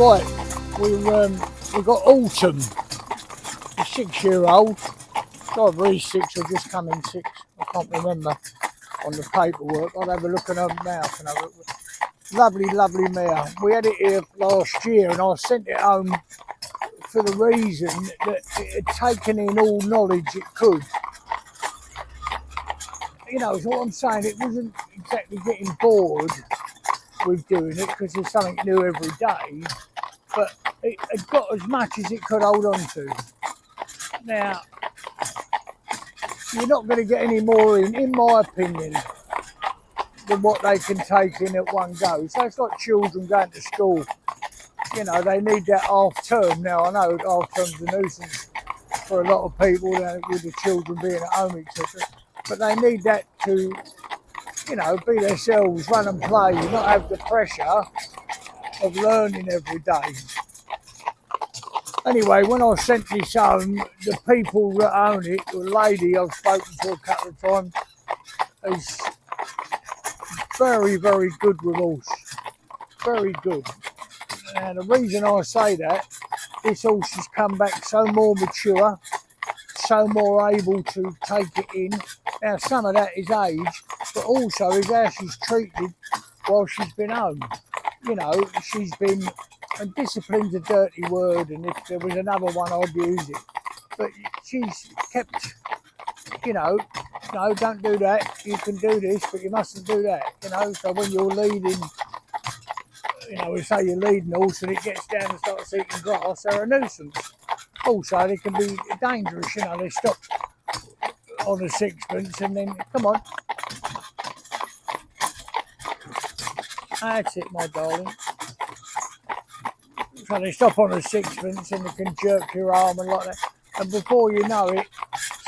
Right, we got Autumn, the 6-year-old. Either he's 6 or just coming 6. I can't remember on the paperwork. I'll have a look at her mouth and have a look. Lovely, lovely mare. We had it here last year and I sent it home for the reason that it had taken in all knowledge it could. You know, so what I'm saying, it wasn't exactly getting bored with doing it because there's something new every day, but it had got as much as it could hold on to. Now, you're not going to get any more in my opinion, than what they can take in at one go. So it's like children going to school. You know, they need that half term. Now, I know half term's a nuisance for a lot of people with the children being at home, etc. But they need that to, you know, be themselves, run and play, not have the pressure of learning every day. Anyway, when I sent this home, the people that own it, the lady I've spoken to a couple of times, is very, very good with horse. Very good. And the reason I say that, this horse has come back so more mature, so more able to take it in. Now, some of that is age, but also is how she's treated while she's been home. You know, she's been, and discipline's a dirty word, and if there was another one, I'd use it. But she's kept, you know, no, don't do that. You can do this, but you mustn't do that. You know, so when you're leading, you know, we say you're leading a horse and it gets down and starts eating grass, they're a nuisance. Also, they can be dangerous, you know, they stop on a sixpence and then, come on. That's it, my darling. So they stop on a sixpence and they can jerk your arm and like that. And before you know it,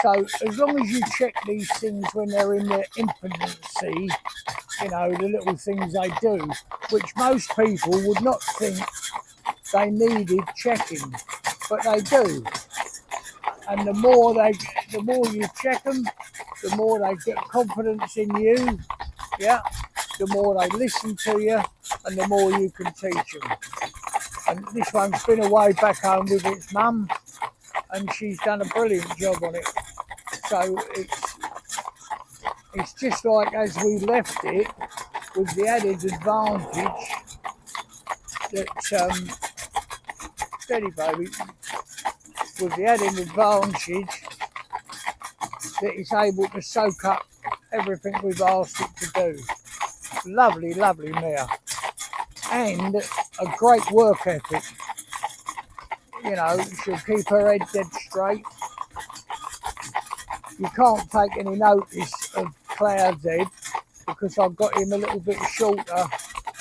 so as long as you check these things when they're in their infancy, you know, the little things they do, which most people would not think they needed checking, but they do. And the more you check them, the more they get confidence in you, yeah, the more they listen to you, and the more you can teach them. And this one's been away back home with its mum, and she's done a brilliant job on it. So it's just like as we left it, with the added advantage that steady baby, with the added advantage that it's able to soak up everything we've asked it to do. Lovely, lovely mare, and a great work ethic. You know, she'll keep her head dead straight. You can't take any notice of Cloud's head because I've got him a little bit shorter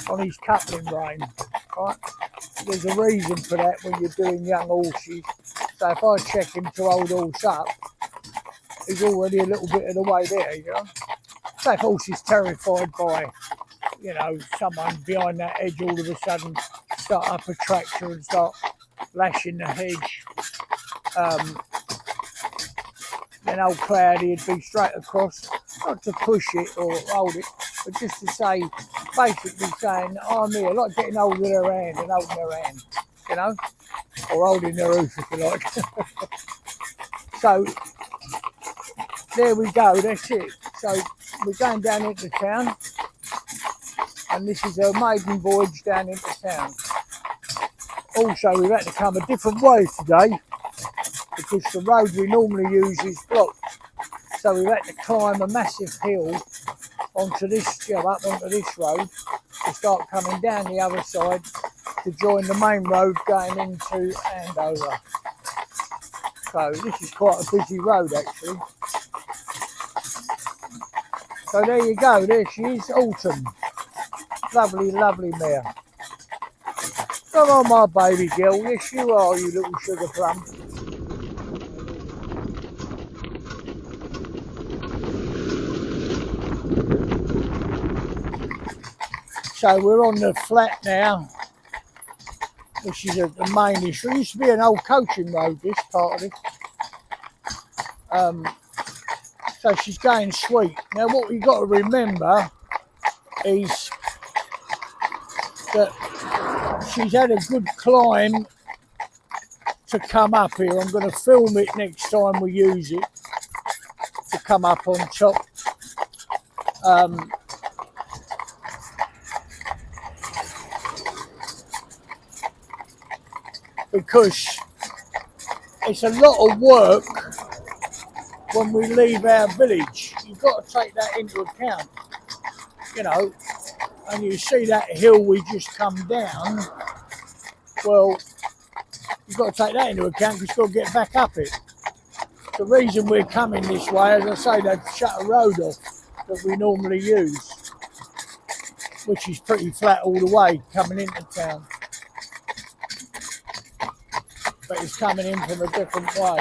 on his coupling rein, right? There's a reason for that when you're doing young horses. So if I check him to hold horse up, he's already a little bit of the way there, you know. So if horse is terrified by, you know, someone behind that edge all of a sudden start up a tractor and start lashing the hedge, then old Cloudy would be straight across, not to push it or hold it, but just to say, basically saying, oh, I'm here, like getting hold of their hand and holding their hand, you know, or holding their hoof if you like. So, there we go, that's it. So, we're going down into town, and this is a maiden voyage down into town. Also, we've had to come a different way today because the road we normally use is blocked. So we've had to climb a massive hill onto this, up onto this road to start coming down the other side to join the main road going into Andover. So this is quite a busy road actually. So there you go, there she is, Autumn. Lovely, lovely mare. Come on, my baby girl. Yes, you are, you little sugar plum. So we're on the flat now, which is the main issue. It used to be an old coaching road, this part of it. So she's going sweet. Now, what we've got to remember is that she's had a good climb to come up here. I'm going to film it next time we use it to come up on top. Because it's a lot of work when we leave our village. You've got to take that into account, you know. And you see that hill we just come down, well, you've got to take that into account because you've got to get back up it. The reason we're coming this way, as I say, they've shut a road off that we normally use, which is pretty flat all the way coming into town. But it's coming in from a different way.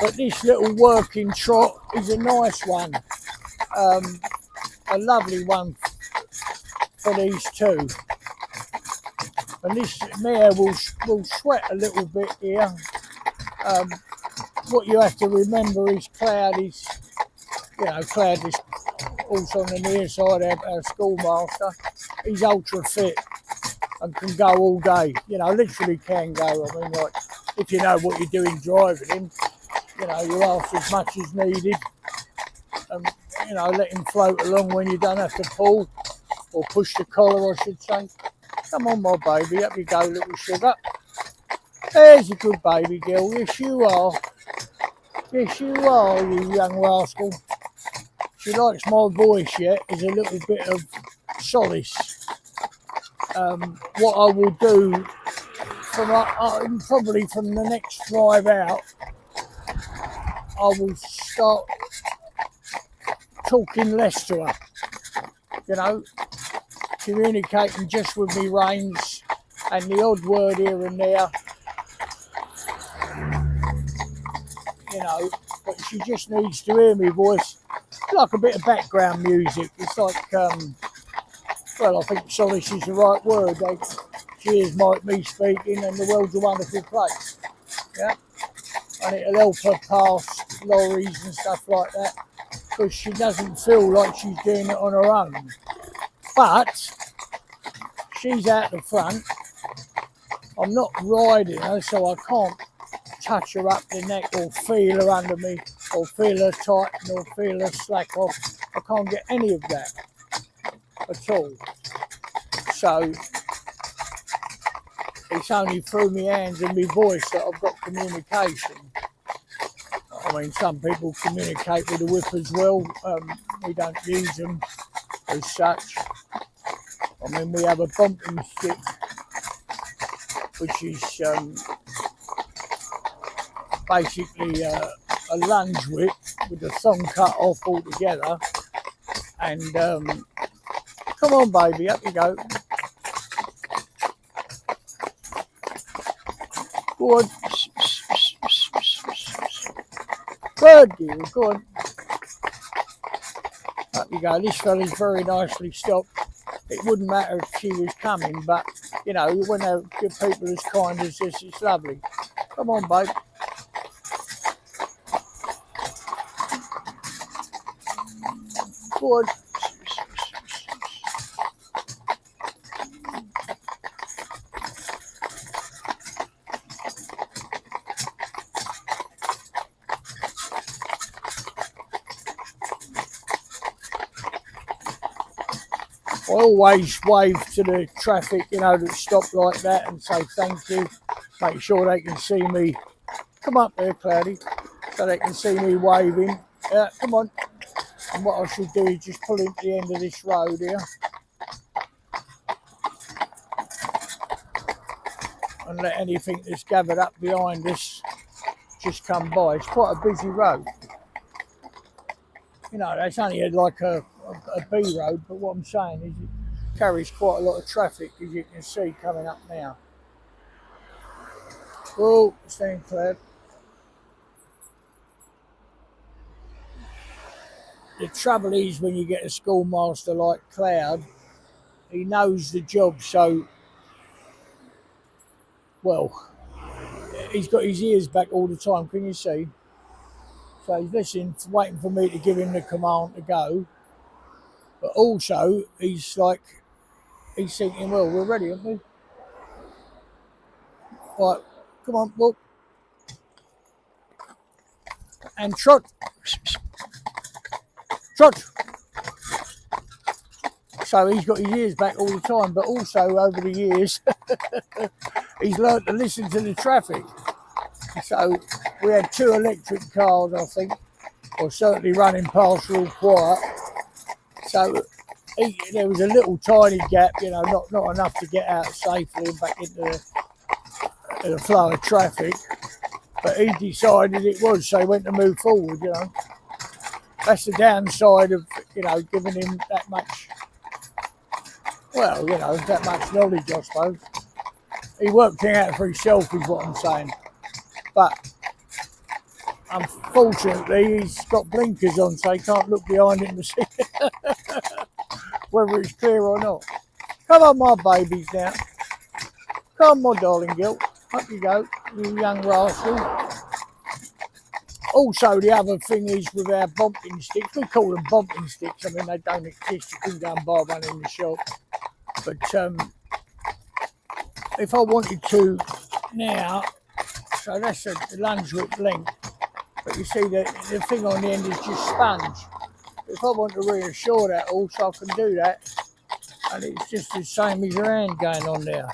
But this little working trot is a nice one, a lovely one for these two. And this mare will sweat a little bit here. What you have to remember is Cloud is also on the near side, our schoolmaster. He's ultra fit and can go all day, you know, literally can go. I mean, like, if you know what you're doing driving him, you know, you ask as much as needed and, you know, let him float along when you don't have to pull or push the collar, I should say. Come on, my baby, up you go, little sugar. There's a good baby girl. Yes, you are. Yes, you are, you young rascal. She likes my voice yet, is a little bit of solace. What I will do, probably from the next drive out, I will start talking less to her, you know, communicating just with me reins and the odd word here and there, you know, but she just needs to hear my voice. It's like a bit of background music. It's like, well, I think solace is the right word. She hears me speaking and the world's a wonderful place, yeah. And it'll help her past lorries and stuff like that because she doesn't feel like she's doing it on her own. But she's out the front. I'm not riding her, so I can't touch her up the neck or feel her under me or feel her tighten or feel her slack off. I can't get any of that at all. So it's only through my hands and my voice that I've got communication. I mean, some people communicate with the whip as well. We don't use them as such. I mean, we have a bumping stick, which is basically a lunge whip with the thong cut off altogether. And come on, baby, up you go. Go on. Good deal, go on. Up you go. This fella's very nicely stopped. It wouldn't matter if she was coming, but, you know, when they give people as kind as this, it's lovely. Come on, babe. Go on. I always wave to the traffic, you know, that stop like that and say thank you. Make sure they can see me. Come up there, Cloudy, so they can see me waving. Yeah, come on. And what I should do is just pull into the end of this road here. And let anything that's gathered up behind us just come by. It's quite a busy road. You know, it's only like a B road, but what I'm saying is it carries quite a lot of traffic, as you can see coming up now. Oh, stand clear. The trouble is when you get a schoolmaster like Cloud, he knows the job, so, well, he's got his ears back all the time, can you see? So he's listening, waiting for me to give him the command to go. But also, he's thinking, well, we're ready, aren't we? Right, come on, walk. And trot. Trot. So he's got his ears back all the time, but also over the years, he's learned to listen to the traffic. So we had 2 electric cars, I think, or certainly running past real quiet. So there was a little tiny gap, you know, not enough to get out safely and back into the flow of traffic. But he decided it was, so he went to move forward, you know. That's the downside of, you know, giving him that much, well, you know, that much knowledge, I suppose. He worked it out for himself, is what I'm saying. But unfortunately, he's got blinkers on, so he can't look behind him to see whether it's clear or not. Come on, my babies now. Come on, my darling girl. Up you go, you young rascal. Also, the other thing is with our bumping sticks, we call them bumping sticks. I mean, they don't exist. You can go and buy one in the shop. But if I wanted to now, so that's a lunge whip length. But you see, the thing on the end is just sponge. If I want to reassure that also, I can do that. And it's just the same as your hand going on there.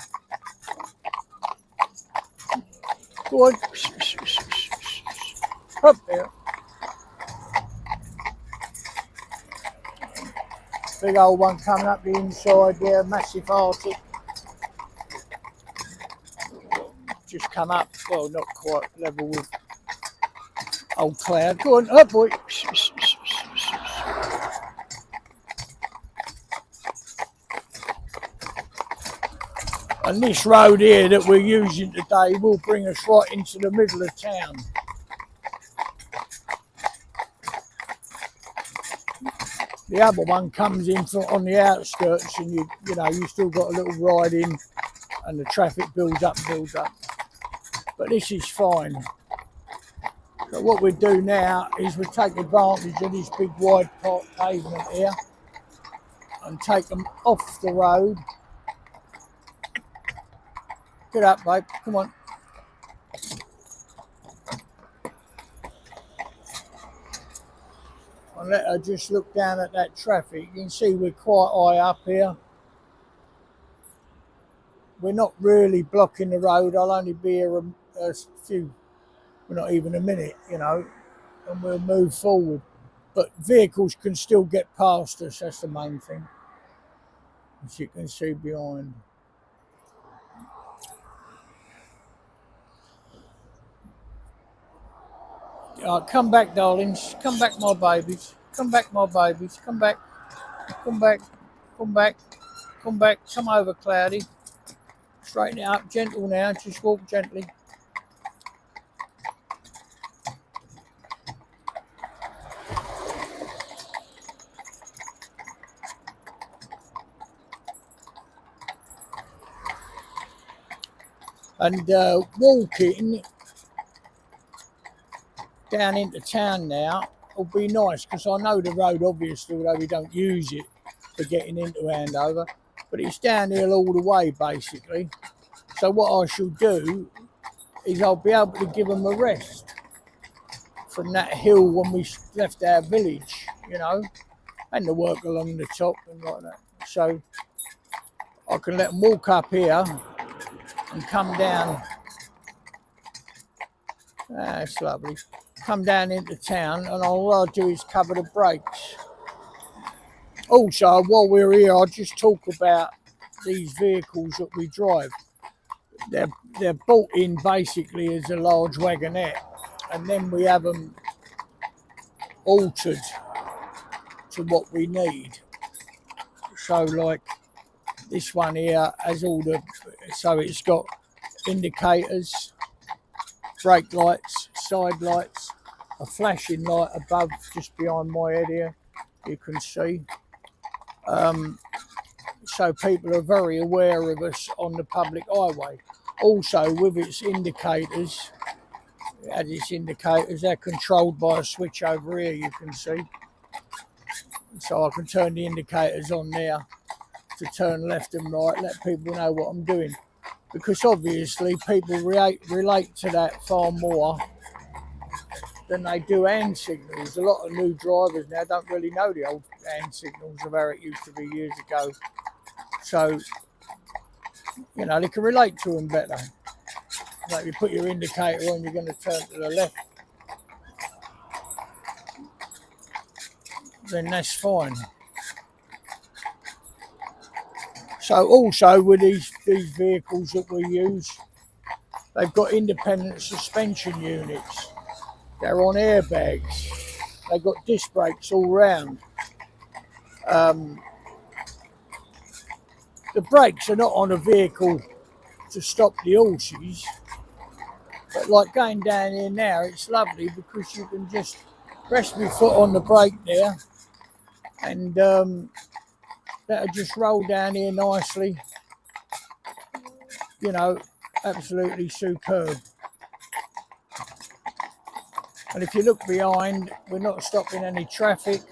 Go on. Up there. Big old one coming up the inside there, massive Arctic. Just come up, well, not quite level with old Cloud. Go on, up boy. And this road here that we're using today will bring us right into the middle of town. The other one comes in on the outskirts, and you know you still got a little ride in, and the traffic builds up. But this is fine. So what we do now is we take advantage of this big wide part pavement here, and take them off the road. Get up, babe. Come on. And let her just look down at that traffic. You can see we're quite high up here. We're not really blocking the road. I'll only be here a few, well, not even a minute, you know, and we'll move forward. But vehicles can still get past us. That's the main thing, as you can see behind. Come back, darlings. Come back, my babies. Come back, my babies. Come back. Come back. Come back. Come back. Come over, Cloudy. Straighten it up. Gentle now. Just walk gently. And walking down into town now will be nice, because I know the road, obviously, although we don't use it for getting into Andover, but it's downhill all the way basically. So what I shall do is I'll be able to give them a rest from that hill when we left our village, you know, and the work along the top and like that. So I can let them walk up here and come down. That's lovely. Come down into town, and all I'll do is cover the brakes. Also, while we're here, I'll just talk about these vehicles that we drive. They're bought in basically as a large wagonette, and then we have them altered to what we need. So like this one here has all the, so it's got indicators, brake lights, side lights, a flashing light above, just behind my head here, you can see. So people are very aware of us on the public highway. Also, with its indicators, they're controlled by a switch over here, you can see. So I can turn the indicators on there to turn left and right, let people know what I'm doing. Because obviously people relate to that far more than they do hand signals. A lot of new drivers now don't really know the old hand signals of how it used to be years ago. So, you know, they can relate to them better. Like you put your indicator on, you're going to turn to the left, then that's fine. So also with these vehicles that we use, they've got independent suspension units. They're on airbags. They've got disc brakes all round. The brakes are not on a vehicle to stop the horses, but like going down here now, it's lovely because you can just rest my foot on the brake there, and that'll just roll down here nicely. You know, absolutely superb. And if you look behind, we're not stopping any traffic,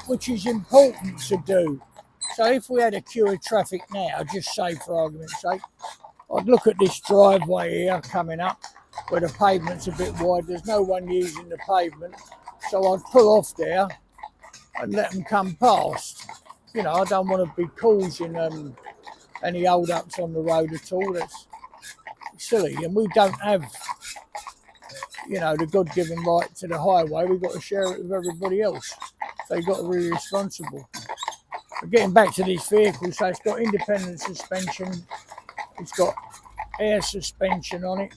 which is important to do. So if we had a queue of traffic now, just say for argument's sake, I'd look at this driveway here coming up where the pavement's a bit wide. There's no one using the pavement. So I'd pull off there and let them come past. You know, I don't want to be causing any hold-ups on the road at all. That's silly. And we don't have, you know, the God-given right to the highway. We've got to share it with everybody else. So you've got to be responsible. But getting back to these vehicles, so it's got independent suspension. It's got air suspension on it.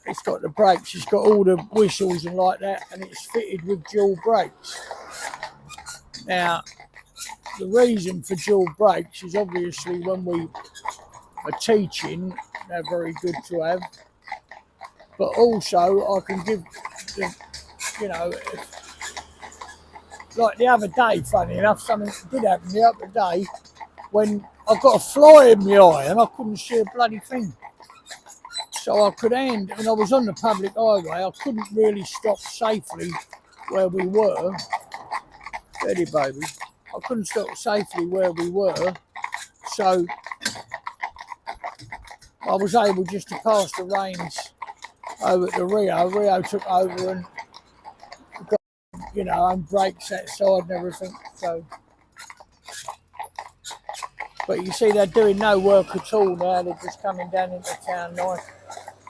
It's got the brakes. It's got all the whistles and like that. And it's fitted with dual brakes. Now, the reason for dual brakes is obviously when we are teaching, they're very good to have. But also, I can give, you know, like the other day, funny enough, something did happen the other day when I got a fly in my eye and I couldn't see a bloody thing. So I could and I was on the public highway, I couldn't really stop safely where we were. Steady, baby. I couldn't stop safely where we were. So I was able just to pass the reins over to Rio. Rio took over and got, you know, and brakes that side and everything. So, but you see, they're doing no work at all now. They're just coming down into town nice.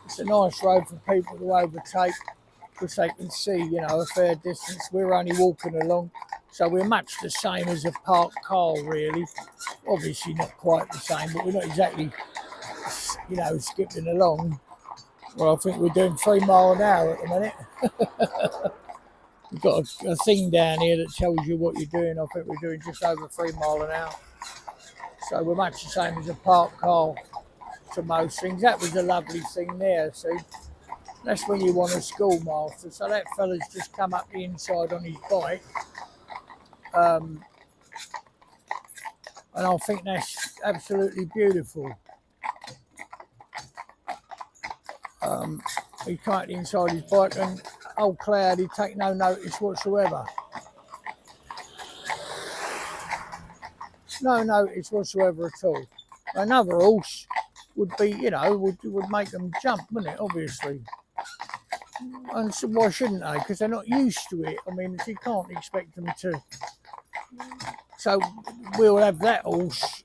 It's a nice road for people to overtake because they can see, you know, a fair distance. We're only walking along, so we're much the same as a parked car, really. Obviously not quite the same, but we're not exactly, you know, skipping along. Well, I think we're doing 3 miles an hour at the minute. We've got a thing down here that tells you what you're doing. I think we're doing just over 3 miles an hour. So we're much the same as a parked car to most things. That was a lovely thing there, see. That's when you want a schoolmaster. So that fella's just come up the inside on his bike. And I think that's absolutely beautiful. He came inside his bike and old Cloud, he'd take no notice whatsoever. No notice whatsoever at all. Another horse would be, you know, would make them jump, wouldn't it, obviously. And so why shouldn't they? Because they're not used to it. I mean, you can't expect them to. So we'll have that horse.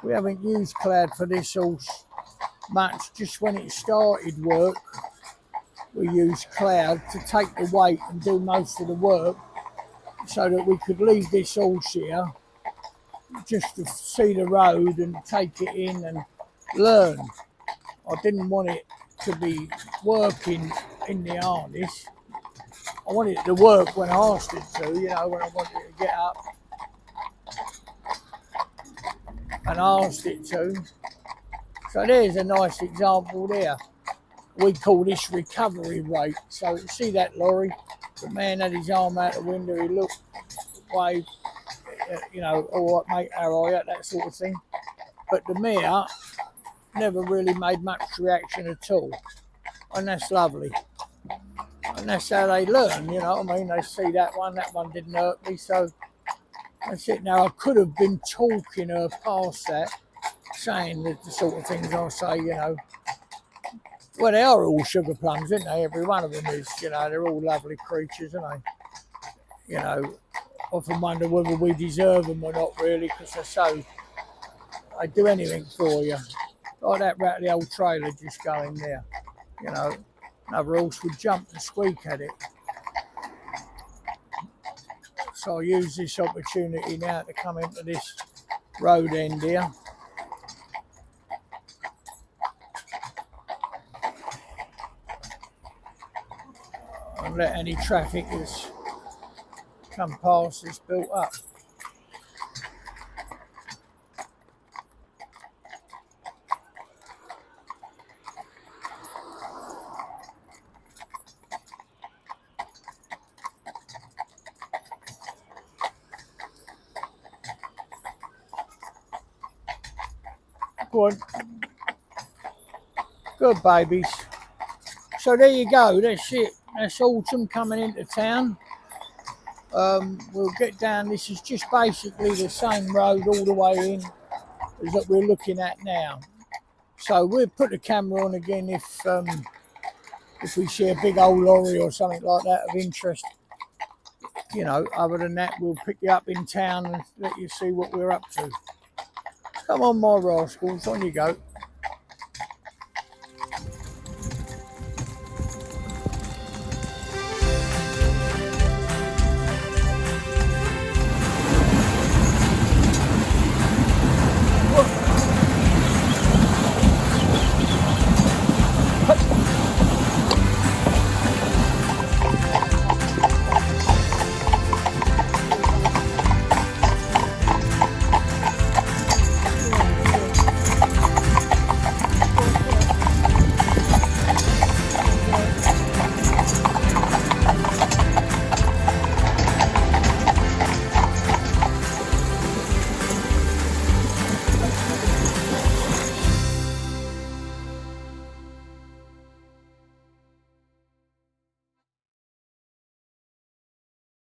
We haven't used Cloud for this horse much. Just when it started work, we used Cloud to take the weight and do most of the work so that we could leave this horse here just to see the road and take it in and learn. I didn't want it to be working in the harness. I wanted it to work when I asked it to, you know, when I wanted it to get up and asked it to. So there's a nice example there. We call this recovery rate. So see that lorry? The man had his arm out the window, he looked, waved, you know, all right mate, how are you, that sort of thing. But the mare never really made much reaction at all. and that's lovely. And that's how they learn, you know what I mean? They see that one didn't hurt me, so that's it. Now, I could have been talking her past that, saying the sort of things I say, you know. Well, they are all sugar plums, aren't they? Every one of them is, you know, they're all lovely creatures, aren't they? You know, often wonder whether we deserve them or not, really, because they do anything for you. Like that rattly old trailer just going there, you know. Another horse would jump and squeak at it. So I use this opportunity now to come into this road end here. And let any traffic that's come past this built up. Good. Good babies. So there you go, that's it. That's autumn coming into town. We'll get down, this is just basically the same road all the way in as that we're looking at now. So we'll put the camera on again if we see a big old lorry or something like that of interest. You know, other than that, we'll pick you up in town and let you see what we're up to. Come on, my rascals, on you go.